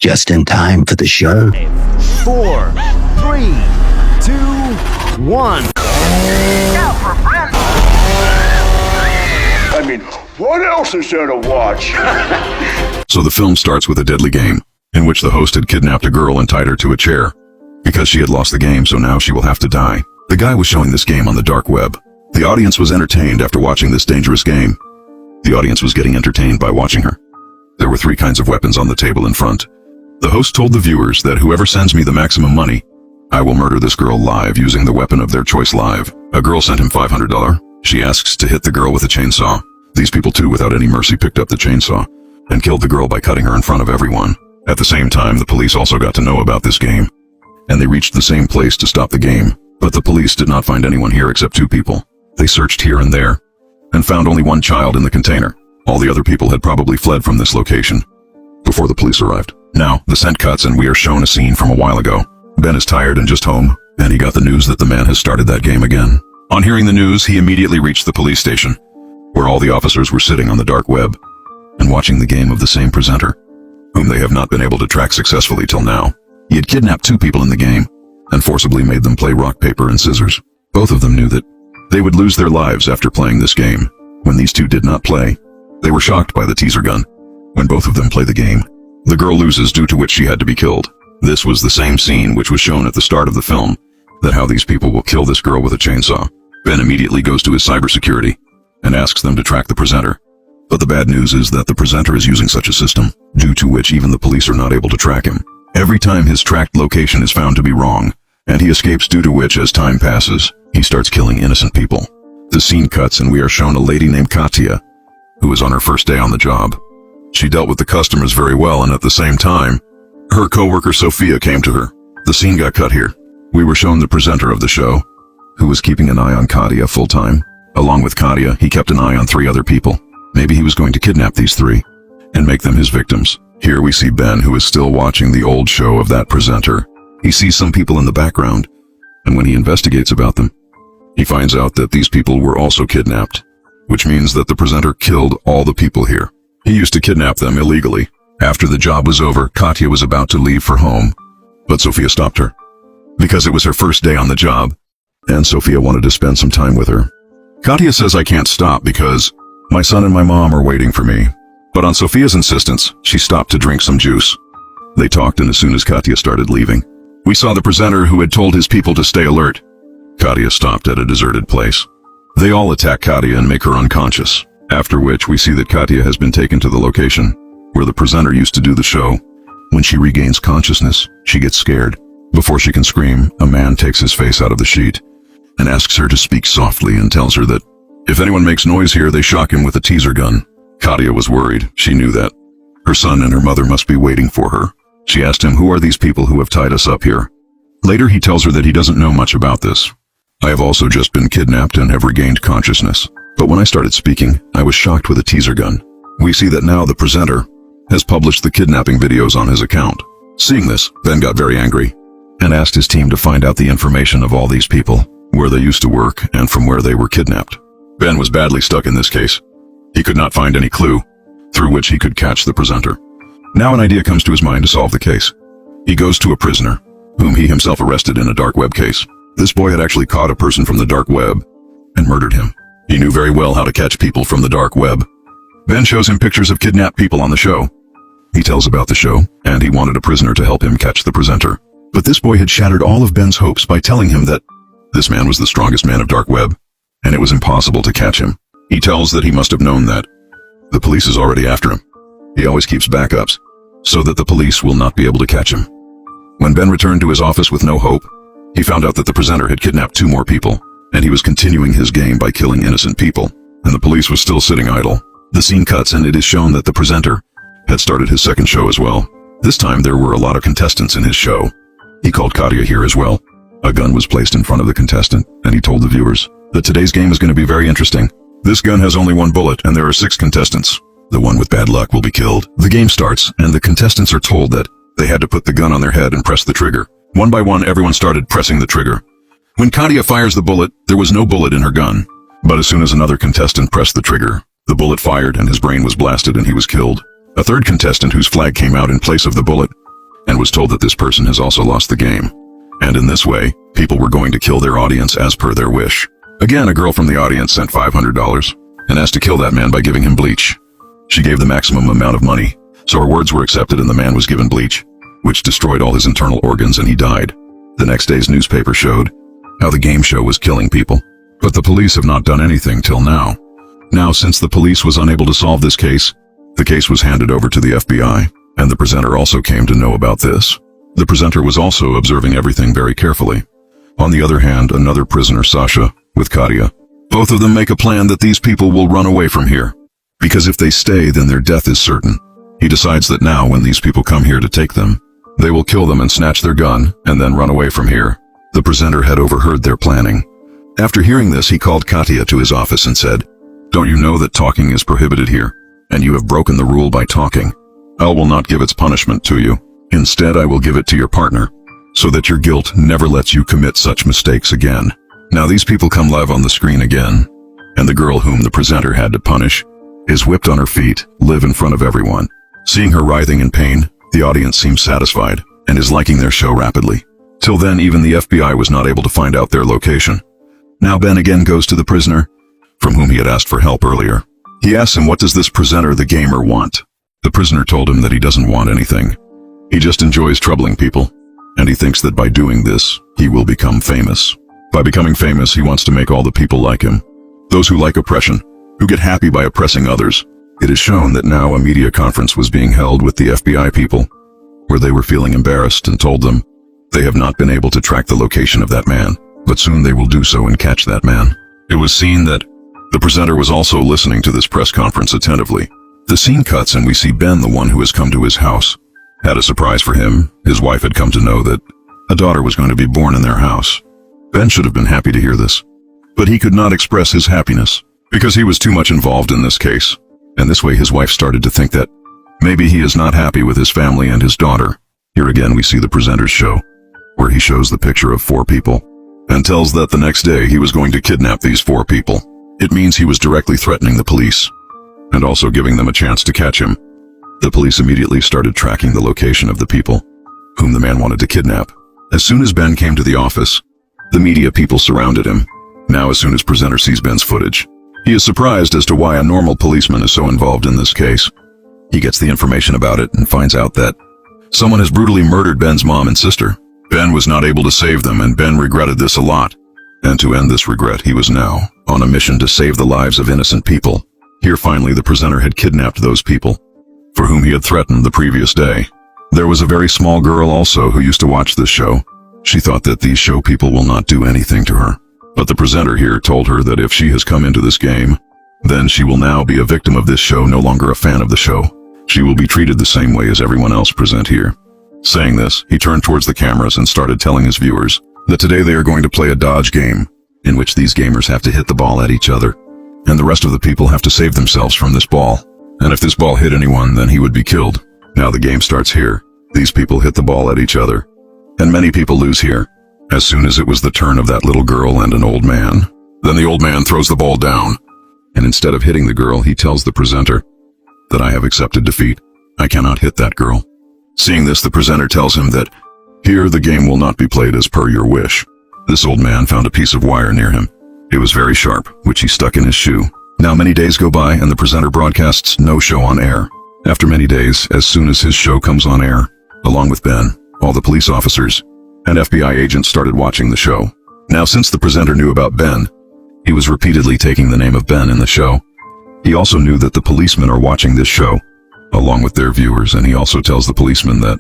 just in time for the show. 4, 3, 2, 1. I mean, what else is there to watch? So the film starts with a deadly game, in which the host had kidnapped a girl and tied her to a chair. Because she had lost the game, so now she will have to die. The guy was showing this game on the dark web. The audience was entertained after watching this dangerous game. The audience was getting entertained by watching her. There were 3 kinds of weapons on the table in front. The host told the viewers that whoever sends me the maximum money, I will murder this girl live using the weapon of their choice live. A girl sent him $500. She asks to hit the girl with a chainsaw. These people too, without any mercy, picked up the chainsaw and killed the girl by cutting her in front of everyone. At the same time, the police also got to know about this game, and they reached the same place to stop the game. But the police did not find anyone here except 2 people. They searched here and there, and found only 1 child in the container. All the other people had probably fled from this location before the police arrived. Now, the scent cuts and we are shown a scene from a while ago. Ben is tired and just home, and he got the news that the man has started that game again. On hearing the news, he immediately reached the police station, where all the officers were sitting on the dark web and watching the game of the same presenter, whom they have not been able to track successfully till now. He had kidnapped 2 people in the game and forcibly made them play rock, paper, and scissors. Both of them knew that they would lose their lives after playing this game. When these 2 did not play, they were shocked by the teaser gun. When both of them play the game, the girl loses, due to which she had to be killed. This was the same scene which was shown at the start of the film, that how these people will kill this girl with a chainsaw. Ben immediately goes to his cybersecurity and asks them to track the presenter. But the bad news is that the presenter is using such a system, due to which even the police are not able to track him. Every time his tracked location is found to be wrong, and he escapes, due to which, as time passes, he starts killing innocent people. The scene cuts and we are shown a lady named Katya, who is on her first day on the job. She dealt with the customers very well, and at the same time, her co-worker Sophia came to her. The scene got cut here. We were shown the presenter of the show, who was keeping an eye on Katya full-time. Along with Katya, he kept an eye on 3 other people. Maybe he was going to kidnap these 3 and make them his victims. Here we see Ben, who is still watching the old show of that presenter. He sees some people in the background, and when he investigates about them, he finds out that these people were also kidnapped, which means that the presenter killed all the people here. He used to kidnap them illegally. After the job was over, Katya was about to leave for home, but Sophia stopped her, because it was her first day on the job, and Sophia wanted to spend some time with her. Katya says, "I can't stop because my son and my mom are waiting for me." But on Sophia's insistence, she stopped to drink some juice. They talked, and as soon as Katya started leaving, we saw the presenter who had told his people to stay alert. Katya stopped at a deserted place. They all attack Katya and make her unconscious, after which we see that Katya has been taken to the location where the presenter used to do the show. When she regains consciousness, she gets scared. Before she can scream, a man takes his face out of the sheet and asks her to speak softly and tells her that if anyone makes noise here, they shock him with a teaser gun. Katya was worried. She knew that her son and her mother must be waiting for her. She asked him, "Who are these people who have tied us up here?" Later, he tells her that he doesn't know much about this. "I have also just been kidnapped and have regained consciousness. But when I started speaking, I was shocked with a teaser gun." We see that now the presenter has published the kidnapping videos on his account. Seeing this, Ben got very angry and asked his team to find out the information of all these people, where they used to work and from where they were kidnapped. Ben was badly stuck in this case. He could not find any clue through which he could catch the presenter. Now an idea comes to his mind to solve the case. He goes to a prisoner, whom he himself arrested in a dark web case. This boy had actually caught a person from the dark web and murdered him. He knew very well how to catch people from the dark web. Ben shows him pictures of kidnapped people on the show. He tells about the show, and he wanted a prisoner to help him catch the presenter. But this boy had shattered all of Ben's hopes by telling him that this man was the strongest man of dark web, and it was impossible to catch him. He tells that he must have known that the police is already after him. He always keeps backups, so that the police will not be able to catch him. When Ben returned to his office with no hope, he found out that the presenter had kidnapped 2 more people, and he was continuing his game by killing innocent people, and the police was still sitting idle. The scene cuts, and it is shown that the presenter had started his second show as well. This time there were a lot of contestants in his show. He called Katya here as well. A gun was placed in front of the contestant, and he told the viewers that today's game is going to be very interesting. This gun has only 1 bullet, and there are 6 contestants. The one with bad luck will be killed. The game starts, and the contestants are told that they had to put the gun on their head and press the trigger. One by one, everyone started pressing the trigger. When Katya fires the bullet, there was no bullet in her gun. But as soon as another contestant pressed the trigger, the bullet fired and his brain was blasted and he was killed. A third contestant whose flag came out in place of the bullet and was told that this person has also lost the game. And in this way, people were going to kill their audience as per their wish. Again, a girl from the audience sent $500 and asked to kill that man by giving him bleach. She gave the maximum amount of money, so her words were accepted and the man was given bleach, which destroyed all his internal organs and he died. The next day's newspaper showed how the game show was killing people. But the police have not done anything till now. Now, since the police was unable to solve this case, the case was handed over to the FBI, and the presenter also came to know about this. The presenter was also observing everything very carefully. On the other hand, another prisoner, Sasha, with Katya, both of them make a plan that these people will run away from here, because if they stay, then their death is certain. He decides that now, when these people come here to take them, they will kill them and snatch their gun, and then run away from here. The presenter had overheard their planning. After hearing this, he called Katya to his office and said, "Don't you know that talking is prohibited here? And you have broken the rule by talking. I will not give its punishment to you. Instead, I will give it to your partner, so that your guilt never lets you commit such mistakes again." Now these people come live on the screen again, and the girl whom the presenter had to punish is whipped on her feet, live in front of everyone. Seeing her writhing in pain, the audience seems satisfied and is liking their show rapidly. Till then, even the FBI was not able to find out their location. Now Ben again goes to the prisoner, from whom he had asked for help earlier. He asks him, what does this presenter, the gamer, want? The prisoner told him that he doesn't want anything. He just enjoys troubling people, and he thinks that by doing this, he will become famous. By becoming famous, he wants to make all the people like him. Those who like oppression, who get happy by oppressing others. It is shown that now a media conference was being held with the FBI people, where they were feeling embarrassed and told them they have not been able to track the location of that man, but soon they will do so and catch that man. It was seen that the presenter was also listening to this press conference attentively. The scene cuts and we see Ben, the one who has come to his house. Had a surprise for him. His wife had come to know that a daughter was going to be born in their house. Ben should have been happy to hear this, but he could not express his happiness because he was too much involved in this case. And this way his wife started to think that maybe he is not happy with his family and his daughter. Here again we see the presenter's show, where he shows the picture of 4 people and tells that the next day he was going to kidnap these 4 people. It means he was directly threatening the police and also giving them a chance to catch him. The police immediately started tracking the location of the people whom the man wanted to kidnap. As soon as Ben came to the office, the media people surrounded him. Now as soon as presenter sees Ben's footage, he is surprised as to why a normal policeman is so involved in this case. He gets the information about it and finds out that someone has brutally murdered Ben's mom and sister. Ben was not able to save them, and Ben regretted this a lot. And to end this regret, he was now on a mission to save the lives of innocent people. Here finally the presenter had kidnapped those people for whom he had threatened the previous day. There was a very small girl also who used to watch this show. She thought that these show people will not do anything to her. But the presenter here told her that if she has come into this game, then she will now be a victim of this show, no longer a fan of the show. She will be treated the same way as everyone else present here. Saying this, he turned towards the cameras and started telling his viewers that today they are going to play a dodge game, in which these gamers have to hit the ball at each other, and the rest of the people have to save themselves from this ball. And if this ball hit anyone, then he would be killed. Now the game starts here. These people hit the ball at each other, and many people lose here. As soon as it was the turn of that little girl and an old man, then the old man throws the ball down, and instead of hitting the girl, he tells the presenter that I have accepted defeat. I cannot hit that girl. Seeing this, the presenter tells him that here the game will not be played as per your wish. This old man found a piece of wire near him. It was very sharp, which he stuck in his shoe. Now many days go by and the presenter broadcasts no show on air. After many days, as soon as his show comes on air, along with Ben, all the police officers and FBI agents started watching the show. Now since the presenter knew about Ben, he was repeatedly taking the name of Ben in the show. He also knew that the policemen are watching this show, along with their viewers, and he also tells the policemen that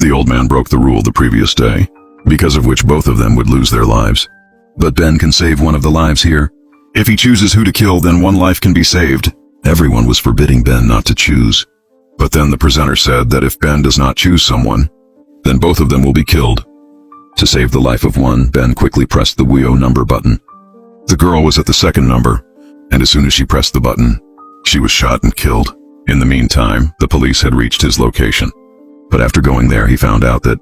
the old man broke the rule the previous day, because of which both of them would lose their lives. But Ben can save one of the lives here. If he chooses who to kill, then one life can be saved. Everyone was forbidding Ben not to choose. But then the presenter said that if Ben does not choose someone, then both of them will be killed. To save the life of one, Ben quickly pressed the WIO number button. The girl was at the second number, and as soon as she pressed the button, she was shot and killed. In the meantime, the police had reached his location. But after going there, he found out that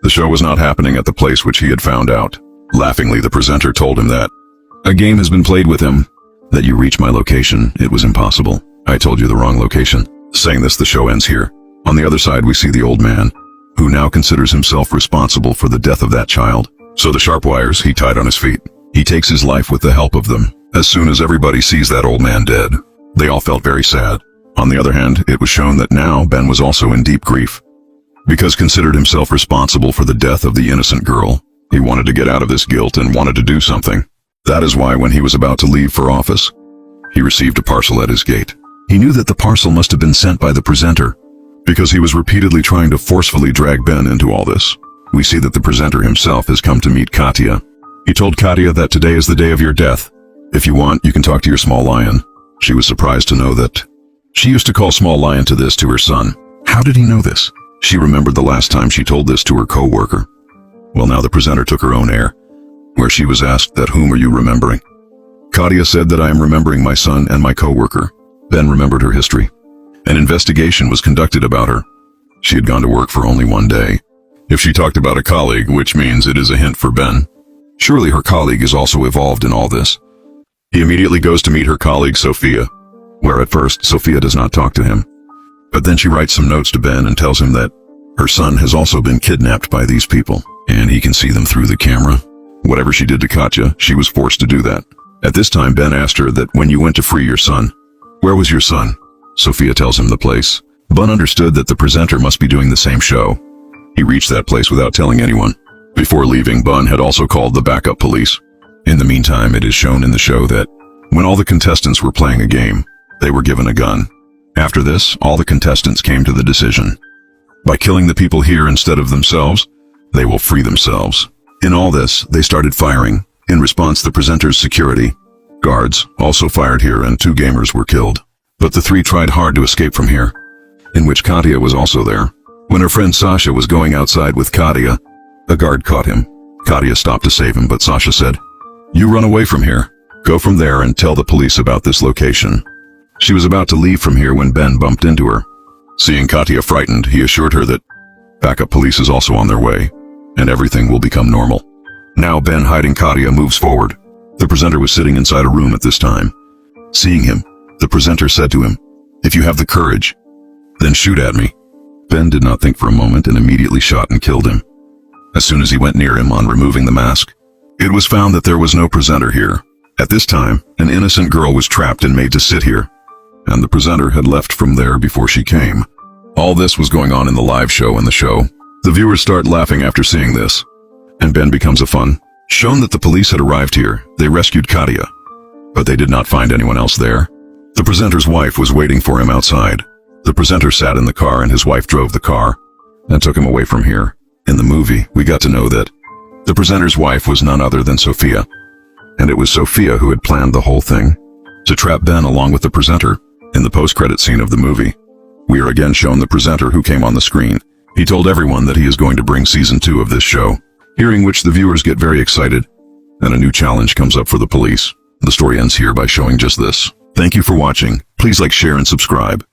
the show was not happening at the place which he had found out. Laughingly, the presenter told him that a game has been played with him, that you reach my location, it was impossible. I told you the wrong location. Saying this, the show ends here. On the other side, we see the old man, who now considers himself responsible for the death of that child. So the sharp wires he tied on his feet. He takes his life with the help of them. As soon as everybody sees that old man dead, they all felt very sad. On the other hand, it was shown that now Ben was also in deep grief. Because considered himself responsible for the death of the innocent girl, he wanted to get out of this guilt and wanted to do something. That is why when he was about to leave for office, he received a parcel at his gate. He knew that the parcel must have been sent by the presenter, because he was repeatedly trying to forcefully drag Ben into all this. We see that the presenter himself has come to meet Katya. He told Katya that today is the day of your death. If you want, you can talk to your small lion. She was surprised to know that she used to call small lion to her son. How did he know this? She remembered the last time she told this to her co-worker. Well, now the presenter took her own air, where she was asked that whom are you remembering? Katya said that I am remembering my son and my co-worker. Ben remembered her history. An investigation was conducted about her. She had gone to work for only one day. If she talked about a colleague, which means it is a hint for Ben. Surely her colleague is also involved in all this. He immediately goes to meet her colleague Sophia, where at first Sophia does not talk to him. But then she writes some notes to Ben and tells him that her son has also been kidnapped by these people, and he can see them through the camera. Whatever she did to Katya, she was forced to do that. At this time, Ben asked her that when you went to free your son, where was your son? Sophia tells him the place. Ben understood that the presenter must be doing the same show. He reached that place without telling anyone. Before leaving, Ben had also called the backup police. In the meantime, it is shown in the show that when all the contestants were playing a game, they were given a gun. After this, all the contestants came to the decision. By killing the people here instead of themselves, they will free themselves. In all this, they started firing. In response, the presenter's security guards also fired here and 2 gamers were killed. But the 3 tried hard to escape from here, in which Katya was also there. When her friend Sasha was going outside with Katya, a guard caught him. Katya stopped to save him, but Sasha said, "You run away from here. Go from there and tell the police about this location." She was about to leave from here when Ben bumped into her. Seeing Katya frightened, he assured her that backup police is also on their way, and everything will become normal. Now Ben, hiding Katya, moves forward. The presenter was sitting inside a room at this time. Seeing him, the presenter said to him, "If you have the courage, then shoot at me." Ben did not think for a moment and immediately shot and killed him. As soon as he went near him on removing the mask, it was found that there was no presenter here. At this time, an innocent girl was trapped and made to sit here, and the presenter had left from there before she came. All this was going on in the live show and the show. The viewers start laughing after seeing this, and Ben becomes a fun. Shown that the police had arrived here, they rescued Katya, but they did not find anyone else there. The presenter's wife was waiting for him outside. The presenter sat in the car and his wife drove the car and took him away from here. In the movie, we got to know that the presenter's wife was none other than Sophia, and it was Sophia who had planned the whole thing to trap Ben along with the presenter. In the post-credit scene of the movie, we are again shown the presenter who came on the screen. He told everyone that he is going to bring season 2 of this show, hearing which the viewers get very excited, and a new challenge comes up for the police. The story ends here by showing just this. Thank you for watching. Please like, share, and subscribe.